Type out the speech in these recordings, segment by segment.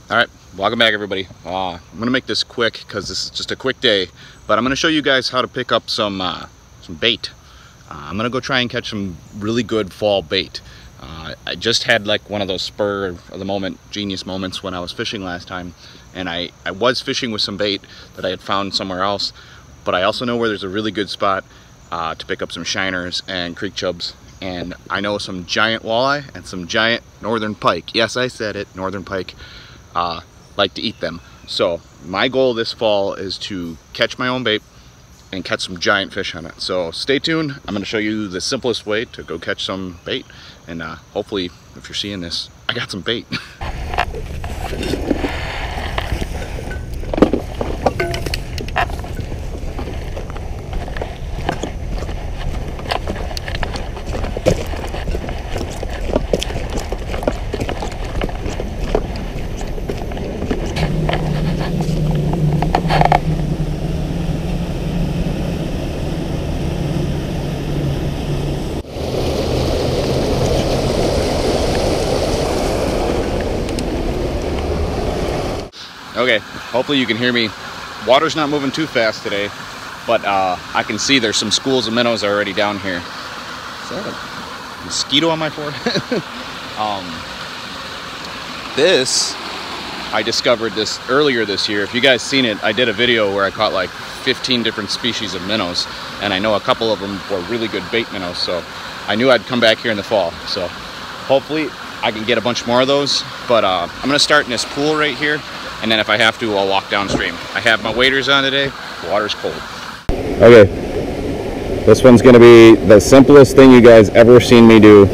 Alright, welcome back everybody. I'm going to make this quick because this is just a quick day, but I'm going to show you guys how to pick up some bait. I'm going to go try and catch some really good fall bait. I just had like one of those spur of the moment genius moments when I was fishing last time, and I was fishing with some bait that I had found somewhere else, but I also know where there's a really good spot to pick up some shiners and creek chubs, and I know some giant walleye and some giant northern pike. Yes, I said it, northern pike. Like to eat them. So my goal this fall is to catch my own bait and catch some giant fish on it. So stay tuned. I'm going to show you the simplest way to go catch some bait, and hopefully if you're seeing this, I got some bait. Okay, hopefully you can hear me. Water's not moving too fast today, but I can see there's some schools of minnows already down here. Is that a mosquito on my forehead? I discovered this earlier this year. If you guys seen it, I did a video where I caught like 15 different species of minnows, and I know a couple of them were really good bait minnows, so I knew I'd come back here in the fall. So hopefully I can get a bunch more of those, but I'm gonna start in this pool right here, and then if I have to, I'll walk downstream. I have my waders on today. The water's cold. Okay, this one's gonna be the simplest thing you guys ever seen me do.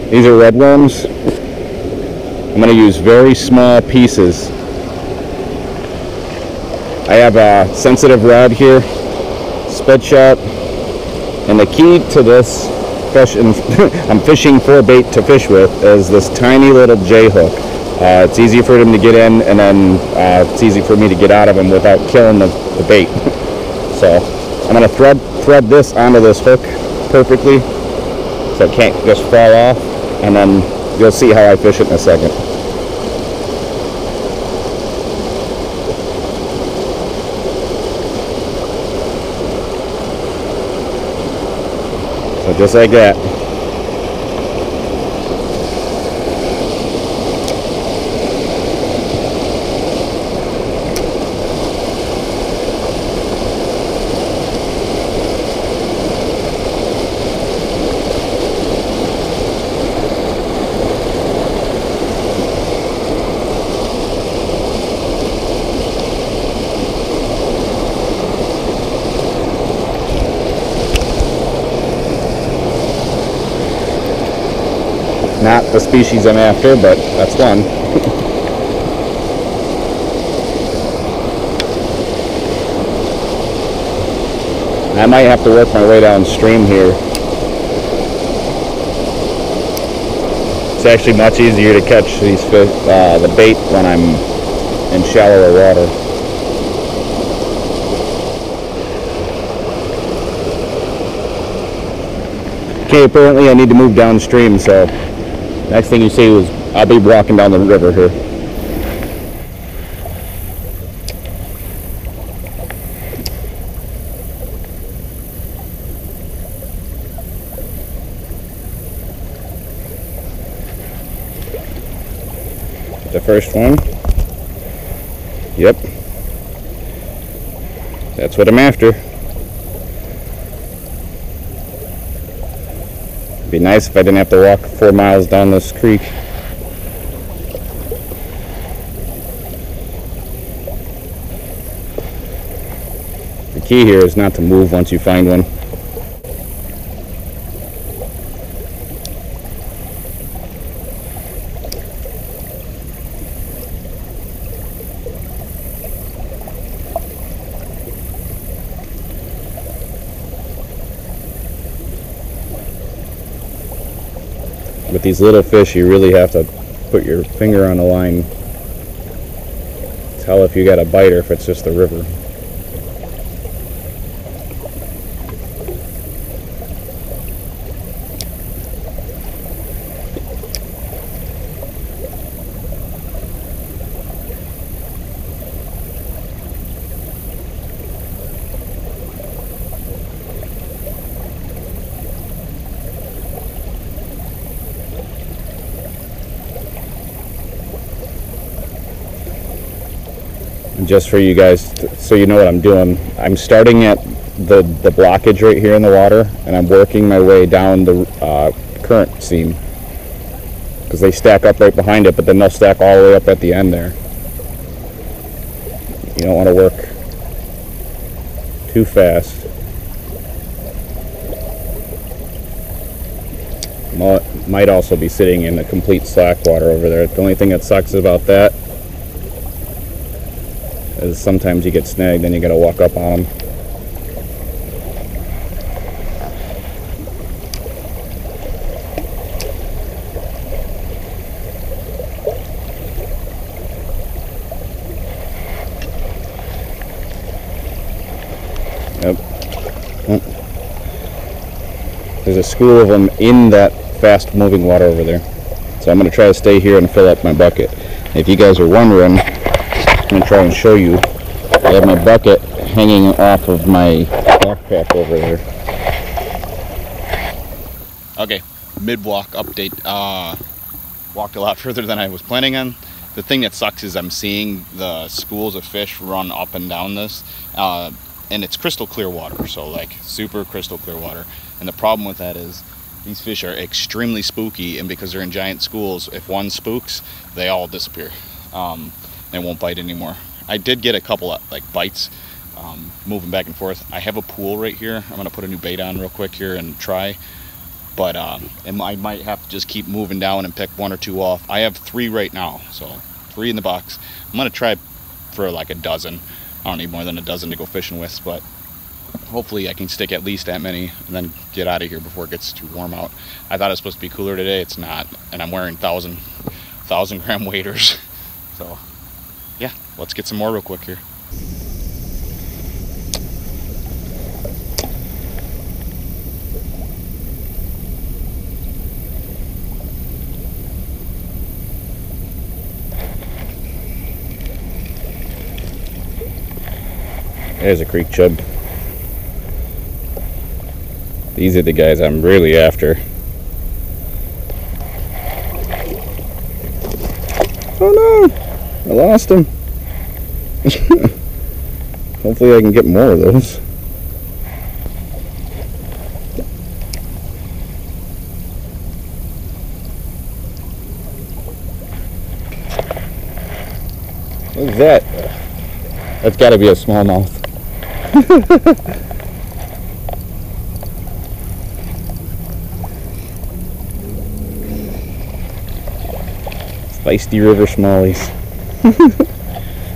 These are red worms. I'm gonna use very small pieces. I have a sensitive rod here, split shot, and the key to this fish, and I'm fishing for bait to fish with, is this tiny little J hook. It's easy for them to get in, and then it's easy for me to get out of them without killing the bait. So I'm going to thread this onto this hook perfectly so it can't just fall off, and then you'll see how I fish it in a second. So just like that. Not the species I'm after, but that's one. I might have to work my way downstream here. It's actually much easier to catch these fish, the bait, when I'm in shallower water. Okay, apparently I need to move downstream, so next thing you see is I'll be walking down the river here. The first one. Yep. That's what I'm after. It'd be nice if I didn't have to walk 4 miles down this creek. The key here is not to move once you find one. With these little fish, you really have to put your finger on the line. Tell if you got a bite or if it's just the river. just for you guys, so you know what I'm doing. I'm starting at the blockage right here in the water, and I'm working my way down the current seam, because they stack up right behind it, but then they'll stack all the way up at the end there. You don't want to work too fast. Might also be sitting in the complete slack water over there. The only thing that sucks about that is sometimes you get snagged and you gotta walk up on them. Yep. There's a school of them in that fast moving water over there. So I'm going to try to stay here and fill up my bucket. If you guys are wondering, I'm going to try and show you. I have my bucket hanging off of my backpack over there. Okay, mid-walk update. Walked a lot further than I was planning on. The thing that sucks is I'm seeing the schools of fish run up and down this. And it's crystal clear water, so like super crystal clear water. And the problem with that is these fish are extremely spooky, and because they're in giant schools, if one spooks, they all disappear. They won't bite anymore. I did get a couple of like bites moving back and forth. I have a pool right here. I'm gonna put a new bait on real quick here and try, but and I might have to just keep moving down and pick one or two off. I have 3 right now, so 3 in the box. I'm gonna try for like a dozen. I don't need more than a dozen to go fishing with, but hopefully I can stick at least that many and then get out of here before it gets too warm out. I thought it was supposed to be cooler today. It's not, and I'm wearing 1,000 gram waders. So yeah, let's get some more real quick here. There's a creek chub. These are the guys I'm really after. Oh no! I lost him. Hopefully I can get more of those. What's that? That's got to be a smallmouth. Feisty river smallies.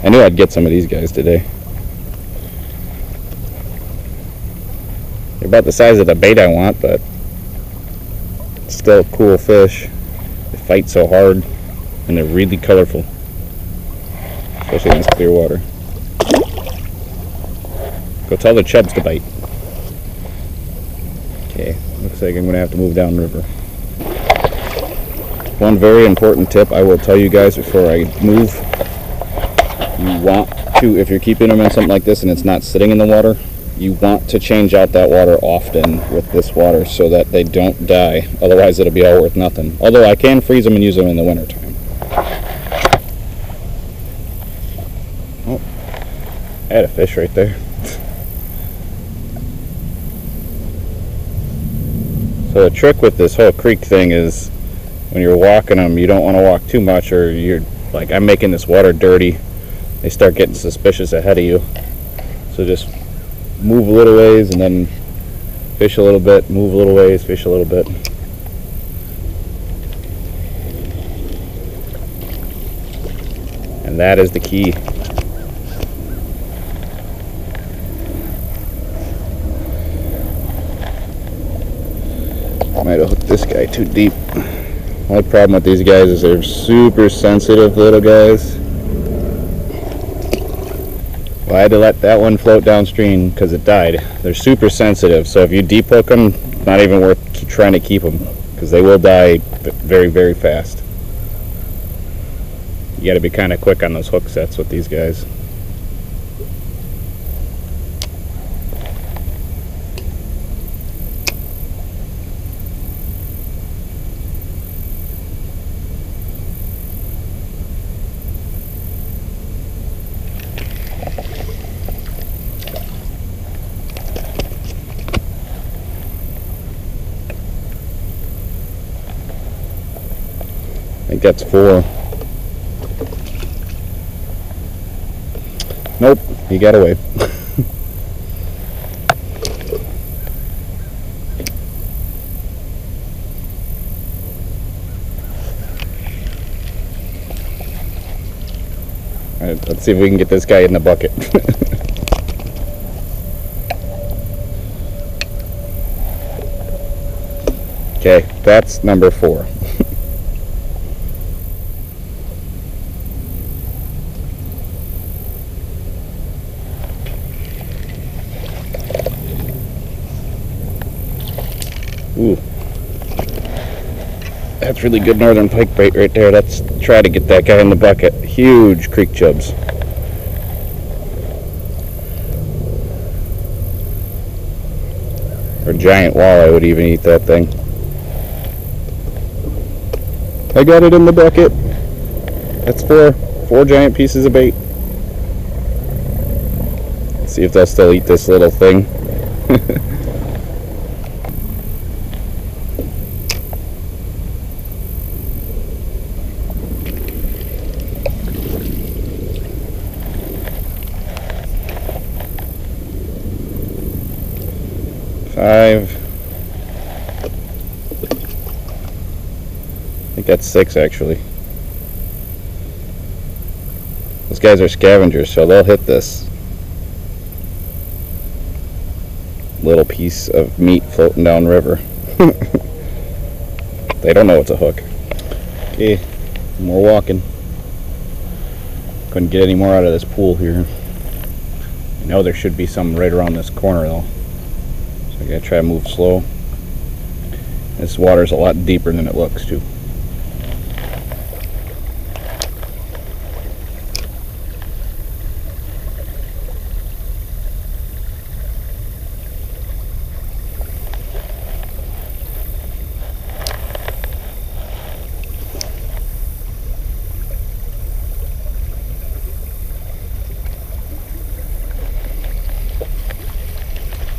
I knew I'd get some of these guys today. They're about the size of the bait I want, but it's still a cool fish. They fight so hard, and they're really colorful, especially in this clear water. Go tell the chubs to bite. Okay, looks like I'm going to have to move downriver. One very important tip I will tell you guys before I move. You want to, if you're keeping them in something like this and it's not sitting in the water, you want to change out that water often with this water so that they don't die. Otherwise it'll be all worth nothing. Although I can freeze them and use them in the wintertime. Oh, I had a fish right there. So the trick with this whole creek thing is when you're walking them, you don't want to walk too much, or you're like, I'm making this water dirty. They start getting suspicious ahead of you. So just move a little ways and then fish a little bit, move a little ways, fish a little bit. And that is the key. Might have hooked this guy too deep. The only problem with these guys is they're super sensitive little guys. Well, I had to let that one float downstream because it died. They're super sensitive, so if you deep hook them, it's not even worth trying to keep them because they will die very, very fast. You got to be kind of quick on those hook sets with these guys. think that's 4. Nope, he got away. Alright, let's see if we can get this guy in the bucket. Okay, that's number 4. Ooh. That's really good northern pike bait right there. Let's try to get that guy in the bucket. Huge creek chubs. Or giant walleye would even eat that thing. I got it in the bucket. That's 4 giant pieces of bait. Let's see if they'll still eat this little thing. I think that's 6 actually. Those guys are scavengers, so they'll hit this little piece of meat floating down river. They don't know it's a hook. Okay, more walking. Couldn't get any more out of this pool here. I know there should be some right around this corner though. I gotta try to move slow. This water's a lot deeper than it looks too.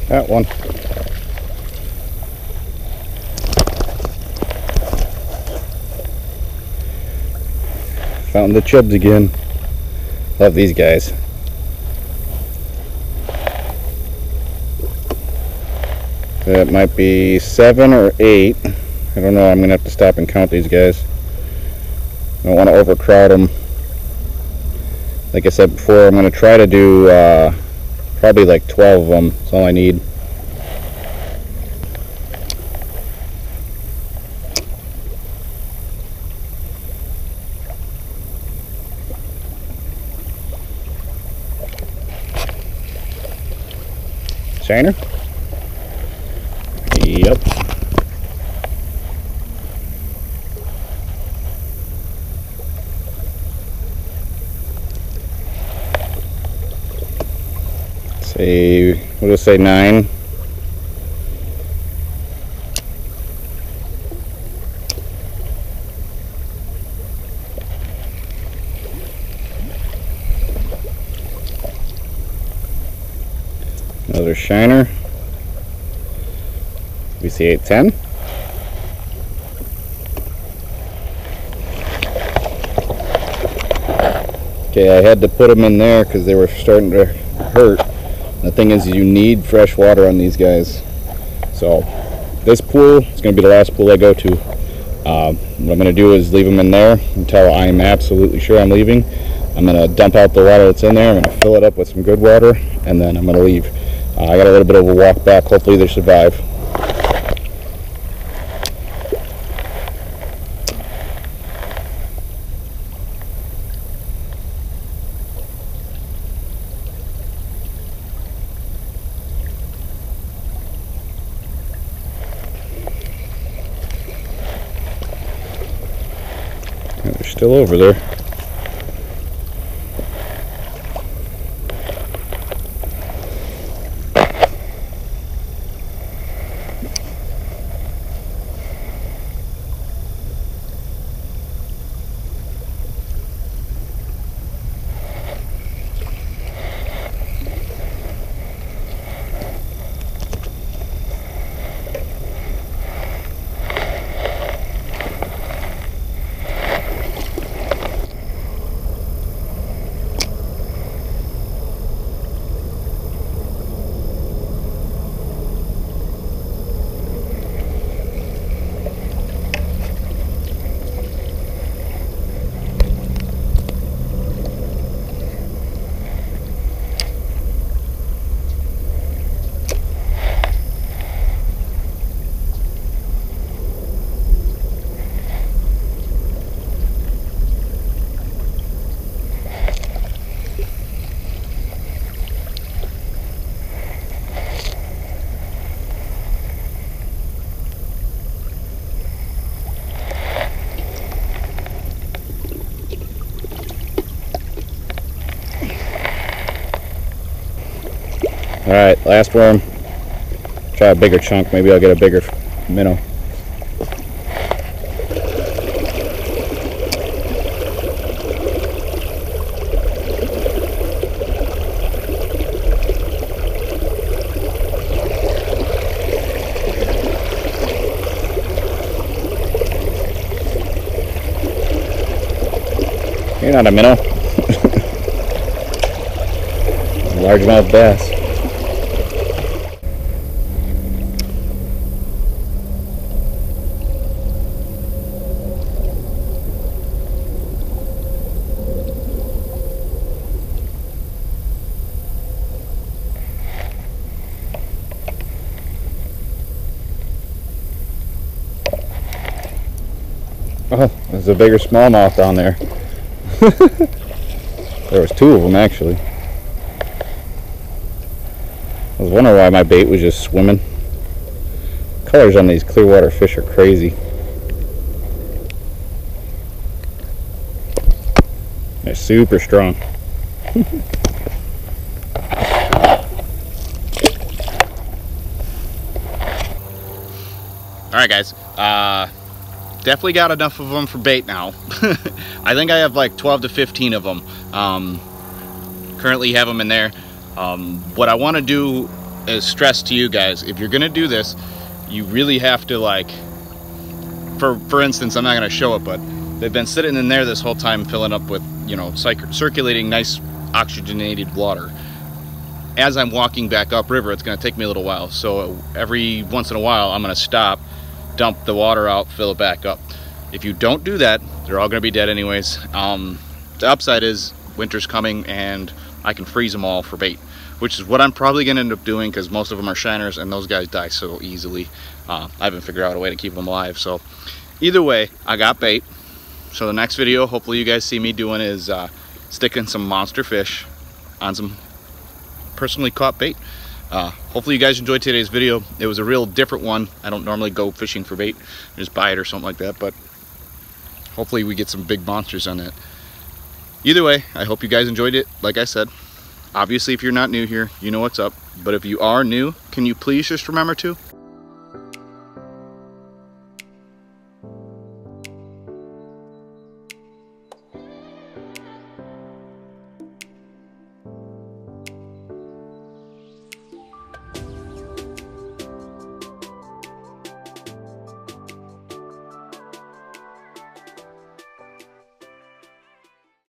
That one. Found the chubs again. Love these guys. That might be 7 or 8. I don't know. I'm gonna have to stop and count these guys. I don't want to overcrowd them. Like I said before, I'm gonna try to do probably like 12 of them. That's all I need. Shiner? Yep. Say, we'll just say 9. Another shiner. We see 8, 10. Okay, I had to put them in there because they were starting to hurt. The thing is, you need fresh water on these guys. So this pool is going to be the last pool I go to. What I'm going to do is leave them in there until I'm absolutely sure I'm leaving. I'm going to dump out the water that's in there. I'm going to fill it up with some good water, and then I'm going to leave. I got a little bit of a walk back. Hopefully they survive. They're still over there. last worm. Try a bigger chunk, maybe I'll get a bigger minnow. You're not a minnow. Largemouth bass. Oh, there's a bigger smallmouth down there. There was two of them actually. I was wondering why my bait was just swimming. Colors on these clearwater fish are crazy. They're super strong. Alright guys, definitely got enough of them for bait now. I think I have like 12 to 15 of them. Currently have them in there. What I want to do is stress to you guys, if you're gonna do this, you really have to, like, for instance, I'm not gonna show it, but they've been sitting in there this whole time filling up with, you know, circulating nice oxygenated water. As I'm walking back upriver, it's gonna take me a little while, so every once in a while I'm gonna stop, dump the water out, fill it back up. If you don't do that, they're all gonna be dead anyways. The upside is winter's coming and I can freeze them all for bait, which is what I'm probably gonna end up doing because most of them are shiners and those guys die so easily. I haven't figured out a way to keep them alive. So either way, I got bait. So the next video, hopefully you guys see me doing, is sticking some monster fish on some personally caught bait. Hopefully you guys enjoyed today's video. It was a real different one. I don't normally go fishing for bait, just buy it or something like that, but hopefully we get some big monsters on that. Either way, I hope you guys enjoyed it. Like I said, obviously if you're not new here, you know what's up, but if you are new, can you please just remember to